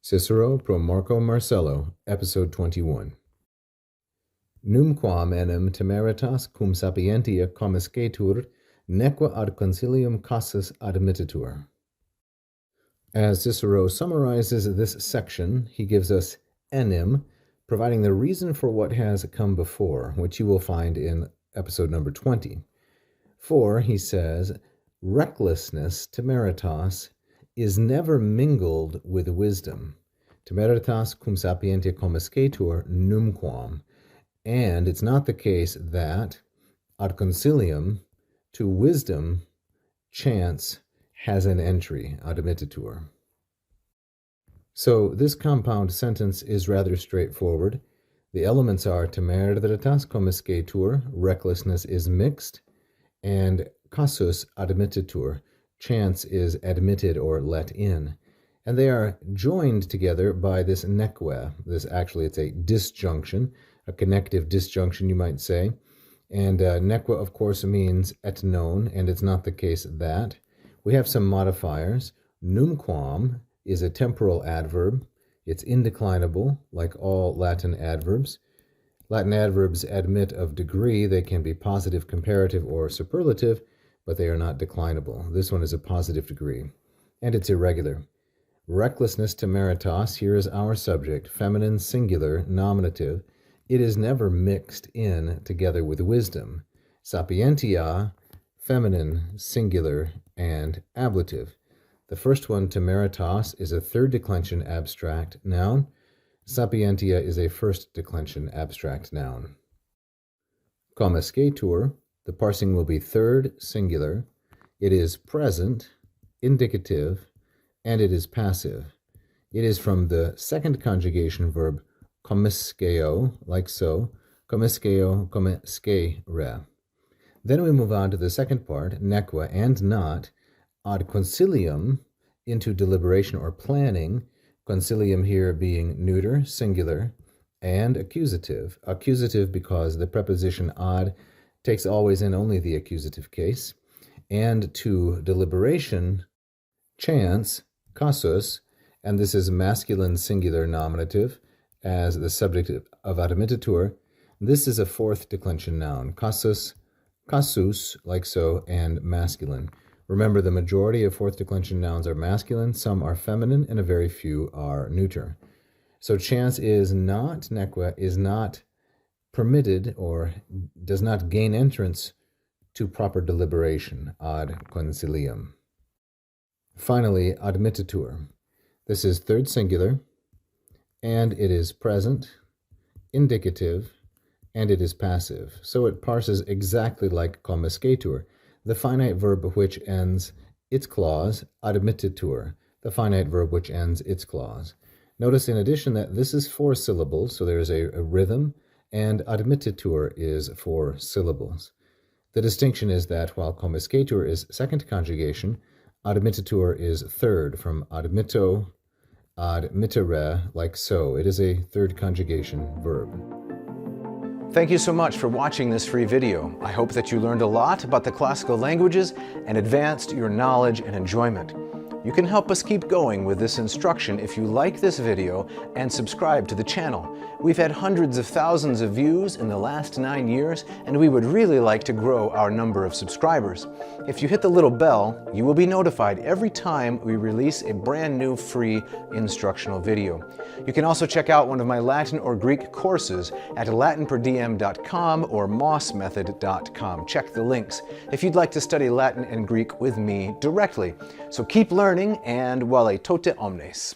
Cicero Pro Marco Marcello, Episode 21. Numquam enim temeritas cum sapientia commiscetur, neque ad concilium casus admittitur. As Cicero summarizes this section, he gives us enim, providing the reason for what has come before, which you will find in episode number 20. For, he says, recklessness, temeritas, is never mingled with wisdom. Temeritas cum sapientia commiscetur numquam. And it's not the case that ad concilium, to wisdom, chance has an entry, admittitur. So this compound sentence is rather straightforward. The elements are temeritas commiscetur, recklessness is mixed, and casus admittitur, chance is admitted or let in. And they are joined together by this neque. It's a disjunction, a connective disjunction, you might say. And neque, of course, means et non, and it's not the case that. We have some modifiers. Numquam is a temporal adverb. It's indeclinable, like all Latin adverbs. Latin adverbs admit of degree. They can be positive, comparative, or superlative, but they are not declinable. This one is a positive degree, and it's irregular. Recklessness, temeritas, here is our subject, feminine, singular, nominative. It is never mixed in together with wisdom. Sapientia, feminine, singular, and ablative. The first one, temeritas, is a third declension abstract noun. Sapientia is a first declension abstract noun. Commiscetur, the parsing will be third singular. It is present, indicative, and it is passive. It is from the second conjugation verb commisceo, like so, commisceo, commiscere. Then we move on to the second part, neque and not, ad concilium, into deliberation or planning, concilium here being neuter, singular, and accusative. Accusative because the preposition ad takes always and only the accusative case, and to deliberation, chance, casus, and this is masculine singular nominative as the subject of admittitur. This is a fourth declension noun, casus, casus, like so, and masculine. Remember, the majority of fourth declension nouns are masculine, some are feminine, and a very few are neuter. So chance is not, neque, is not permitted or does not gain entrance to proper deliberation, ad concilium. Finally, admittitur. This is third singular, and it is present, indicative, and it is passive. So it parses exactly like commiscetur, the finite verb which ends its clause, admittitur, the finite verb which ends its clause. Notice in addition that this is 4 syllables, so there is a rhythm, and admittitur is 4 syllables. The distinction is that while commiscetur is second conjugation, admittitur is third, from admitto, admittere, like so. It is a third conjugation verb. Thank you so much for watching this free video. I hope that you learned a lot about the classical languages and advanced your knowledge and enjoyment. You can help us keep going with this instruction if you like this video and subscribe to the channel. We've had hundreds of thousands of views in the last 9 years, and we would really like to grow our number of subscribers. If you hit the little bell, you will be notified every time we release a brand new free instructional video. You can also check out one of my Latin or Greek courses at LatinPerDiem.com or mossmethod.com. Check the links if you'd like to study Latin and Greek with me directly. So keep learning, and vale tote omnes.